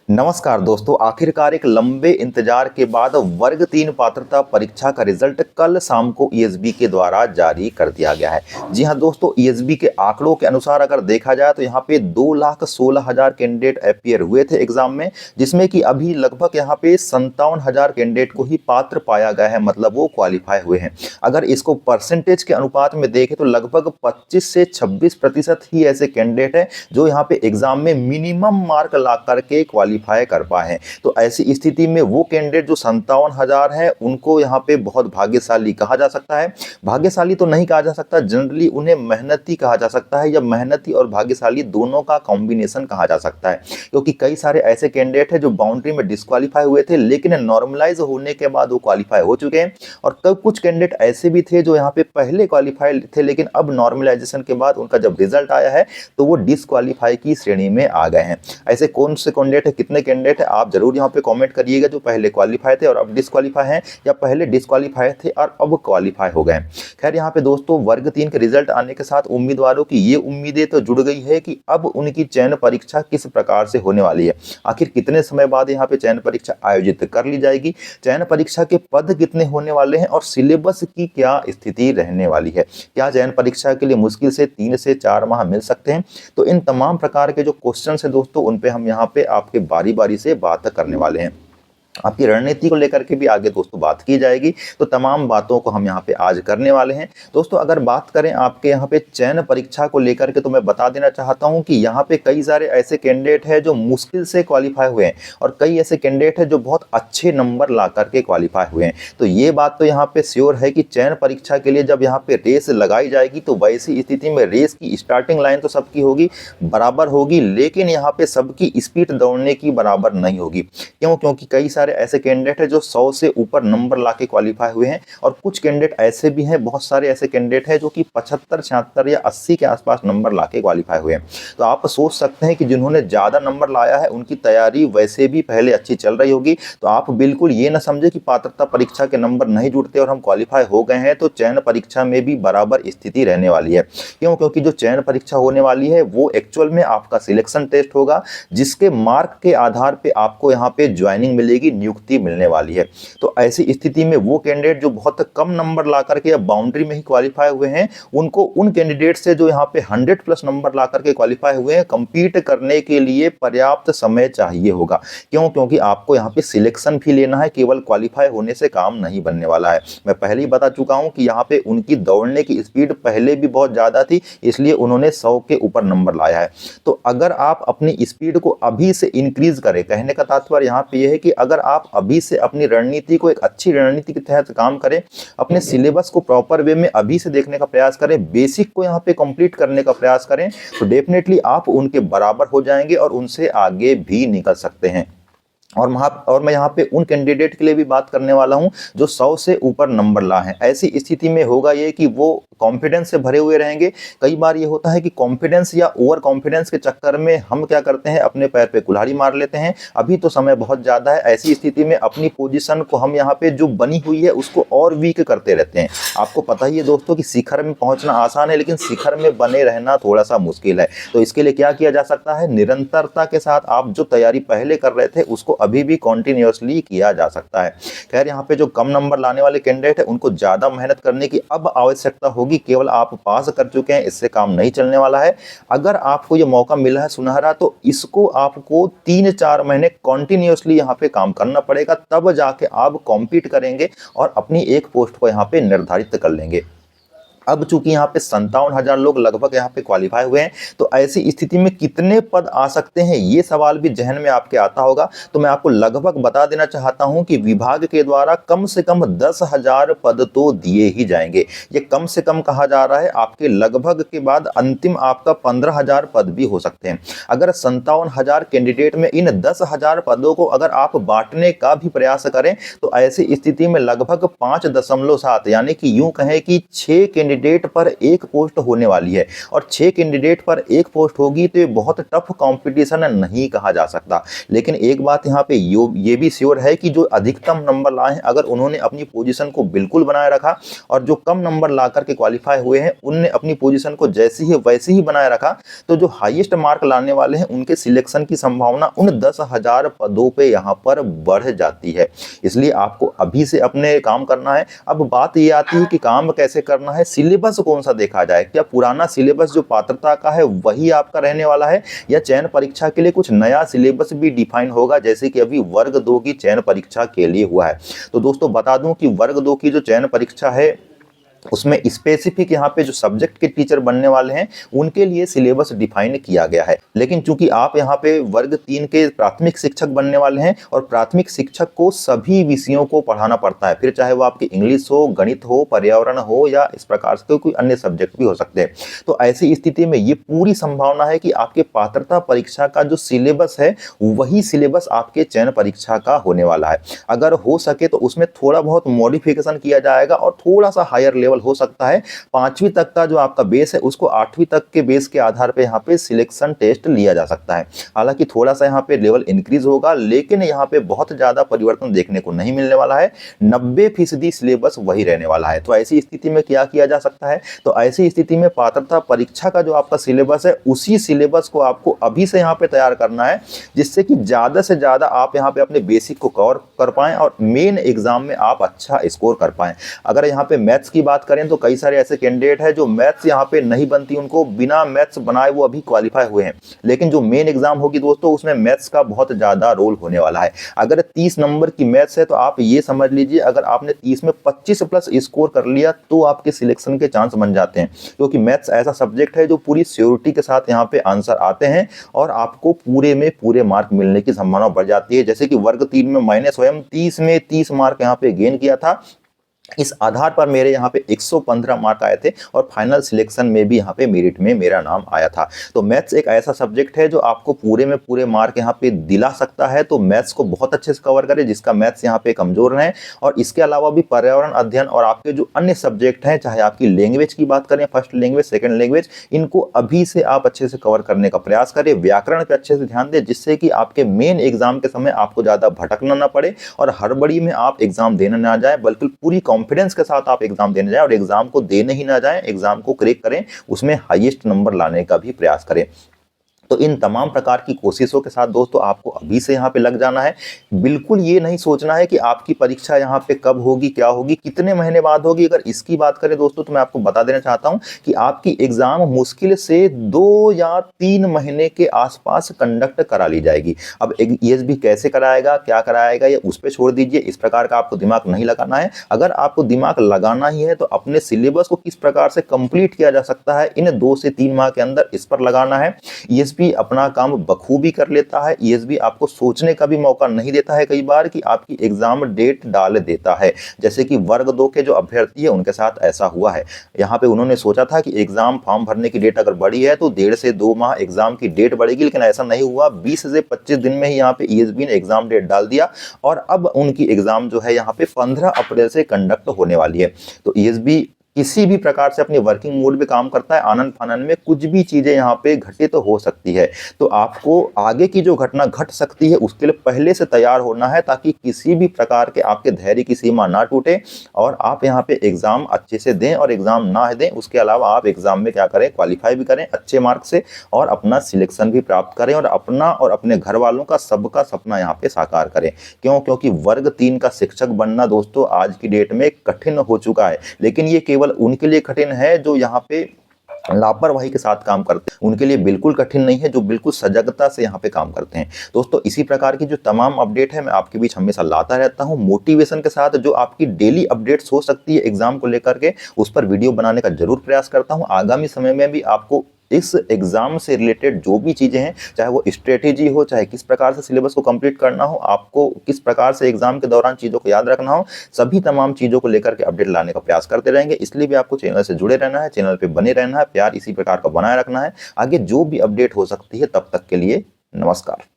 नमस्कार दोस्तों, आखिरकार एक लंबे इंतजार के बाद वर्ग 3 पात्रता परीक्षा का रिजल्ट कल शाम को ईएसबी के द्वारा जारी कर दिया गया है। जी हां दोस्तों, ईएसबी के आंकड़ों के अनुसार अगर देखा जाए तो यहां पे 2,16,000 कैंडिडेट अपीयर हुए थे एग्जाम में, जिसमें कि अभी लगभग यहां पे 57,000 कैंडिडेट को ही पात्र पाया गया है, मतलब वो क्वालिफाई हुए हैं। अगर इसको परसेंटेज के अनुपात में देखें तो लगभग 25 से 26% ही ऐसे कैंडिडेट हैं जो यहाँ पे एग्जाम में मिनिमम मार्क ला करके क्वालिफाई कर पाए हैं। तो ऐसी स्थिति में वो कैंडिडेट जो 57,000 है उनको यहाँ पे बहुत भाग्यशाली कहा जा सकता है। भाग्यशाली तो नहीं कहा जा सकता, जनरली उन्हें मेहनती कहा जा सकता है, या मेहनती और भाग्यशाली दोनों का कॉम्बिनेशन कहा जा सकता है। क्योंकि कई सारे ऐसे कैंडिडेट हैं जो बाउंड्री में डिस्क्वालीफाई हुए थे लेकिन नॉर्मलाइज होने के बाद वो क्वालिफाई हो चुके हैं, और कई कुछ कैंडिडेट ऐसे भी थे जो यहाँ पे पहले क्वालिफाई थे लेकिन अब नॉर्मलाइजेशन के बाद उनका जब रिजल्ट आया है तो वो डिस्क्वालीफाई की श्रेणी में आ गए हैं। ऐसे कौन से कैंडिडेट है, कितने कैंडिडेट है, आप जरूर यहाँ पे कमेंट करिएगा जो पहले क्वालिफाई थे और अब डिस्क्वालीफाई हैं, या पहले डिस्क्वालीफाई थे और अब क्वालिफाई हो गए। खैर यहाँ पे दोस्तों, वर्ग 3 के रिजल्ट आने के साथ उम्मीदवारों की ये उम्मीदें तो जुड़ गई है कि अब उनकी चयन परीक्षा किस प्रकार से होने वाली है। आखिर कितने समय बाद यहाँ पे चयन परीक्षा आयोजित कर ली जाएगी, चयन परीक्षा के पद कितने होने वाले हैं और सिलेबस की क्या स्थिति रहने वाली है। क्या चयन परीक्षा के लिए मुश्किल से 3 से 4 माह मिल सकते हैं। तो इन तमाम प्रकार के जो क्वेश्चन है दोस्तों, उन पे हम यहाँ पे आपके बारी बारी से बात करने वाले हैं। आपकी रणनीति को लेकर के भी आगे दोस्तों बात की जाएगी, तो तमाम बातों को हम यहाँ पे आज करने वाले हैं। दोस्तों अगर बात करें आपके यहाँ पे चयन परीक्षा को लेकर के, तो मैं बता देना चाहता हूँ कि यहाँ पे कई सारे ऐसे कैंडिडेट हैं जो मुश्किल से क्वालिफाई हुए हैं और कई ऐसे कैंडिडेट हैं जो बहुत अच्छे नंबर ला करके क्वालिफाई हुए हैं। तो ये बात तो यहाँ पे श्योर है कि चयन परीक्षा के लिए जब यहाँ पे रेस लगाई जाएगी तो वैसी स्थिति में रेस की स्टार्टिंग लाइन तो सबकी होगी, बराबर होगी, लेकिन यहाँ पे सबकी स्पीड दौड़ने की बराबर नहीं होगी। क्योंकि कई सारे ऐसे कैंडिडेट हैं जो 100 से ऊपर नंबर लाके क्वालिफाई हुए हैं, और कुछ कैंडिडेट ऐसे भी हैं, बहुत सारे ऐसे कैंडिडेट हैं जो कि 75, 76 या 80 के आसपास नंबर लाके क्वालिफाई हुए हैं। तो आप सोच सकते हैं कि जिन्होंने ज़्यादा नंबर लाया है उनकी तैयारी वैसे भी पहले अच्छी चल रही होगी। तो आप बिल्कुल ये ना समझे कि पात्रता परीक्षा के नंबर नहीं जुड़ते और हम क्वालिफाई हो गए हैं, तो चयन परीक्षा में भी बराबर स्थिति रहने वाली है। क्योंकि जो चयन परीक्षा होने वाली है वो एक्चुअल में आपका सिलेक्शन टेस्ट होगा, जिसके मार्क के आधार पर आपको यहाँ पे ज्वाइनिंग मिलेगी, नियुक्ति मिलने वाली है। तो ऐसी स्थिति में वो कैंडिडेट जो बहुत कम नंबर ला करके या बाउंड्री में ही क्वालिफाई हुए हैं, उनको उन कैंडिडेट से जो यहाँ पे 100+ नंबर ला करके क्वालिफाई हुए हैं, कंपीट करने के लिए पर्याप्त समय चाहिए होगा। क्योंकि आपको यहाँ पे सिलेक्शन भी लेना है, केवल क्वालिफाई होने से काम नहीं बनने वाला है। मैं पहले ही बता चुका हूँ कि यहाँ पे उनकी दौड़ने की स्पीड पहले भी बहुत ज़्यादा थी, इसलिए उन्होंने 100 के ऊपर नंबर लाया है। तो अगर आप अपनी स्पीड को अभी से इंक्रीज करें, कहने का तात्पर्य यहाँ पे यह है कि अगर आप अभी से अपनी रणनीति को एक अच्छी रणनीति के तहत काम करें, अपने सिलेबस को प्रॉपर वे में अभी से देखने का प्रयास करें, बेसिक को यहाँ पे कंप्लीट करने का प्रयास करें, तो डेफिनेटली आप उनके बराबर हो जाएंगे और उनसे आगे भी निकल सकते हैं। और मैं यहाँ पे उन कैंडिडेट के लिए भी बात करने वाला हूँ जो 100 से ऊपर नंबर ला है। ऐसी स्थिति में होगा ये कि वो कॉन्फिडेंस से भरे हुए रहेंगे। कई बार ये होता है कि कॉन्फिडेंस या ओवर कॉन्फिडेंस के चक्कर में हम क्या करते हैं, अपने पैर पे कुल्हाड़ी मार लेते हैं। अभी तो समय बहुत ज़्यादा है, ऐसी स्थिति में अपनी पोजीशन को हम यहाँ पे जो बनी हुई है उसको और वीक करते रहते हैं। आपको पता ही है दोस्तों कि शिखर में पहुँचना आसान है, लेकिन शिखर में बने रहना थोड़ा सा मुश्किल है। तो इसके लिए क्या किया जा सकता है, निरंतरता के साथ आप जो तैयारी पहले कर रहे थे उसको अभी भी कॉन्टिन्यूअसली किया जा सकता है। खैर यहाँ पे जो कम नंबर लाने वाले कैंडिडेट है उनको ज्यादा मेहनत करने की अब आवश्यकता होगी। केवल आप पास कर चुके हैं इससे काम नहीं चलने वाला है। अगर आपको ये मौका मिला है सुनहरा, तो इसको आपको 3-4 महीने कॉन्टिन्यूअसली यहाँ पे काम करना पड़ेगा, तब जाके आप कॉम्पीट करेंगे और अपनी एक पोस्ट को यहाँ पे निर्धारित कर लेंगे। अब चूंकि यहाँ पे 57,000 लोग लगभग यहाँ पे क्वालिफाई हुए हैं, तो ऐसी स्थिति में कितने पद आ सकते हैं ये सवाल भी जहन में आपके आता होगा। तो मैं आपको लगभग बता देना चाहता हूँ कि विभाग के द्वारा कम से कम 10,000 पद तो दिए ही जाएंगे। ये कम से कम कहा जा रहा है, आपके लगभग के बाद अंतिम आपका 15,000 पद भी हो सकते हैं। अगर 57,000 कैंडिडेट में इन 10,000 पदों को अगर आप बांटने का भी प्रयास करें, तो ऐसी स्थिति में लगभग 5.7 यानी कि यूं कहें कि 6 कैंडिडेट कैंडिडेट पर एक पोस्ट होने वाली है और 6 कैंडिडेट पर एक पोस्ट होगी, तो ये बहुत टफ कंपटीशन नहीं कहा जा सकता। लेकिन एक बात यहाँ पे ये भी श्योर है कि जो अधिकतम नंबर लाए हैं, अगर उन्होंने अपनी पोजीशन को बिल्कुल बनाए रखा और जो कम नंबर ला करके क्वालिफाई हुए हैं उनने अपनी पोजीशन को जैसी ही वैसी ही बनाए रखा, तो जो हाईएस्ट मार्क लाने वाले हैं उनके सिलेक्शन की संभावना उन 10,000 पदों पे यहाँ पर बढ़ जाती है। इसलिए आपको अभी से अपने काम करना है। अब बात ये आती है कि काम कैसे करना है, सिलेबस कौन सा देखा जाए, क्या पुराना सिलेबस जो पात्रता का है वही आपका रहने वाला है या चयन परीक्षा के लिए कुछ नया सिलेबस भी डिफाइन होगा, जैसे कि अभी वर्ग 2 की चयन परीक्षा के लिए हुआ है। तो दोस्तों बता दूं कि वर्ग 2 की जो चयन परीक्षा है उसमें स्पेसिफिक यहाँ पे जो सब्जेक्ट के टीचर बनने वाले हैं उनके लिए सिलेबस डिफाइन किया गया है। लेकिन चूंकि आप यहाँ पे वर्ग 3 के प्राथमिक शिक्षक बनने वाले हैं और प्राथमिक शिक्षक को सभी विषयों को पढ़ाना पड़ता है, फिर चाहे वो आपकी इंग्लिश हो, गणित हो, पर्यावरण हो या इस प्रकार से कोई अन्य सब्जेक्ट भी हो सकते हैं। तो ऐसी स्थिति में ये पूरी संभावना है कि आपके पात्रता परीक्षा का जो सिलेबस है वही सिलेबस आपके चयन परीक्षा का होने वाला है। अगर हो सके तो उसमें थोड़ा बहुत मॉडिफिकेशन किया जाएगा और थोड़ा सा हायर लेवल हो सकता है। 5वीं तक का जो आपका बेस है उसको 8वीं तक के बेस के आधार पे यहाँ पे सिलेक्शन टेस्ट लिया जा सकता है। हालांकि थोड़ा सा यहाँ पे लेवल इंक्रीज होगा, लेकिन यहाँ पे बहुत ज्यादा परिवर्तन देखने को नहीं मिलने वाला है। 90% सिलेबस वही रहने वाला है। तो ऐसी स्थिति में क्या किया जा सकता है, तो ऐसी स्थिति में पात्रता परीक्षा का जो आपका सिलेबस है उसी सिलेबस को आपको अभी से यहाँ पे तैयार करना है, जिससे कि ज्यादा से ज्यादा आप यहाँ पे अपने बेसिक को कवर कर पाएं और मेन एग्जाम में आप अच्छा स्कोर कर पाएं। अगर यहाँ पे मैथ्स की बात करें तो कई सारे ऐसे कैंडिडेट हैं जो मैथ्स यहाँ पे नहीं बनती, उनको बिना मैथ्स बनाए वो अभी क्वालिफाई हुए हैं। लेकिन जो मेन एग्जाम होगी दोस्तों उसमें मैथ्स का बहुत ज्यादा रोल होने वाला है। अगर 30 नंबर की मैथ्स है तो आप ये समझ लीजिए अगर आपने 30 में 25 प्लस स्कोर कर लिया तो आपके सिलेक्शन के चांस बन जाते हैं, क्योंकि मैथ्स ऐसा सब्जेक्ट है जो पूरी श्योरिटी के साथ यहाँ पे आंसर आते हैं और आपको पूरे में पूरे मार्क मिलने की संभावना बढ़ जाती है। जैसे कि वर्ग 3 में मैंने स्वयं 30 में 30 मार्क यहाँ पे गेन किया था। इस आधार पर मेरे यहाँ पे 115 मार्क आए थे और फाइनल सिलेक्शन में भी यहाँ पे मेरिट में मेरा नाम आया था। तो मैथ्स एक ऐसा सब्जेक्ट है जो आपको पूरे में पूरे मार्क यहाँ पे दिला सकता है। तो मैथ्स को बहुत अच्छे से कवर करें जिसका मैथ्स यहाँ पे कमजोर है। और इसके अलावा भी पर्यावरण अध्ययन और आपके जो अन्य सब्जेक्ट हैं, चाहे आपकी लैंग्वेज की बात करें, फर्स्ट लैंग्वेज, सेकेंड लैंग्वेज, इनको अभी से आप अच्छे से कवर करने का प्रयास करें। व्याकरण पर अच्छे से ध्यान दें जिससे कि आपके मेन एग्जाम के समय आपको ज्यादा भटकना ना पड़े और हड़बड़ी में आप एग्जाम देने ना जाए, बल्कि पूरी कॉन्फिडेंस के साथ आप एग्जाम देने जाएं और एग्जाम को देने ही ना जाएं, एग्जाम को क्रैक करें, उसमें हाईएस्ट नंबर लाने का भी प्रयास करें। तो इन तमाम प्रकार की कोशिशों के साथ दोस्तों आपको अभी से यहाँ पे लग जाना है। बिल्कुल ये नहीं सोचना है कि आपकी परीक्षा यहाँ पे कब होगी, क्या होगी, कितने महीने बाद होगी। अगर इसकी बात करें दोस्तों तो मैं आपको बता देना चाहता हूँ कि आपकी एग्जाम मुश्किल से 2 या 3 महीने के आसपास कंडक्ट करा ली जाएगी। अब ईएसबी कैसे कराएगा, क्या कराएगा, ये उस पर छोड़ दीजिए, इस प्रकार का आपको दिमाग नहीं लगाना है। अगर आपको दिमाग लगाना ही है तो अपने सिलेबस को किस प्रकार से कंप्लीट किया जा सकता है इन 2 से 3 माह के अंदर, इस पर लगाना है। ईएसबी अपना काम बखूबी कर लेता है। ईएसबी आपको सोचने का भी मौका नहीं देता है कई बार कि आपकी एग्जाम डेट डाल देता है। जैसे कि वर्ग 2 के जो अभ्यर्थी है उनके साथ ऐसा हुआ है। यहाँ पे उन्होंने सोचा था कि एग्जाम फॉर्म भरने की डेट अगर बढ़ी है तो 1.5 से 2 माह एग्जाम की डेट बढ़ेगी, लेकिन ऐसा नहीं हुआ। 20 से 25 दिन में ही यहाँ पे ईएसबी ने एग्जाम डेट डाल दिया और अब उनकी एग्जाम जो है यहाँ पे 15 अप्रैल से कंडक्ट होने वाली है। तो ईएसबी किसी भी प्रकार से अपनी वर्किंग मोड पे काम करता है। आनंद फानन में कुछ भी चीजें यहाँ पे घटित तो हो सकती है, तो आपको आगे की जो घटना घट सकती है उसके लिए पहले से तैयार होना है, ताकि किसी भी प्रकार के आपके धैर्य की सीमा ना टूटे और आप यहाँ पे एग्जाम अच्छे से दें और एग्जाम ना दें। उसके अलावा आप एग्जाम में क्या करें, क्वालिफाई भी करें अच्छे मार्क से और अपना सिलेक्शन भी प्राप्त करें और अपना और अपने घर वालों का सबका सपना यहाँ पे साकार करें। क्यों? क्योंकि वर्ग 3 का शिक्षक बनना दोस्तों आज की डेट में कठिन हो चुका है, लेकिन ये केवल उनके लिए कठिन है जो यहाँ पे लापरवाही के साथ काम करते हैं। उनके लिए बिल्कुल कठिन नहीं है जो बिल्कुल सजगता से यहाँ पे काम करते हैं। दोस्तों इसी प्रकार की जो तमाम अपडेट है मैं आपके बीच हमेशा लाता रहता हूँ मोटिवेशन के साथ। जो आपकी डेली अपडेट्स हो सकती है एग्जाम को लेकर के, उस पर वीडियो बनाने का जरूर प्रयास करता हूँ। आगामी समय में भी आपको इस एग्जाम से रिलेटेड जो भी चीजें हैं, चाहे वो स्ट्रेटेजी हो, चाहे किस प्रकार से सिलेबस को कंप्लीट करना हो, आपको किस प्रकार से एग्जाम के दौरान चीजों को याद रखना हो, सभी तमाम चीजों को लेकर के अपडेट लाने का प्रयास करते रहेंगे। इसलिए भी आपको चैनल से जुड़े रहना है, चैनल पे बने रहना है, प्यार इसी प्रकार का बनाए रखना है। आगे जो भी अपडेट हो सकती है, तब तक के लिए नमस्कार।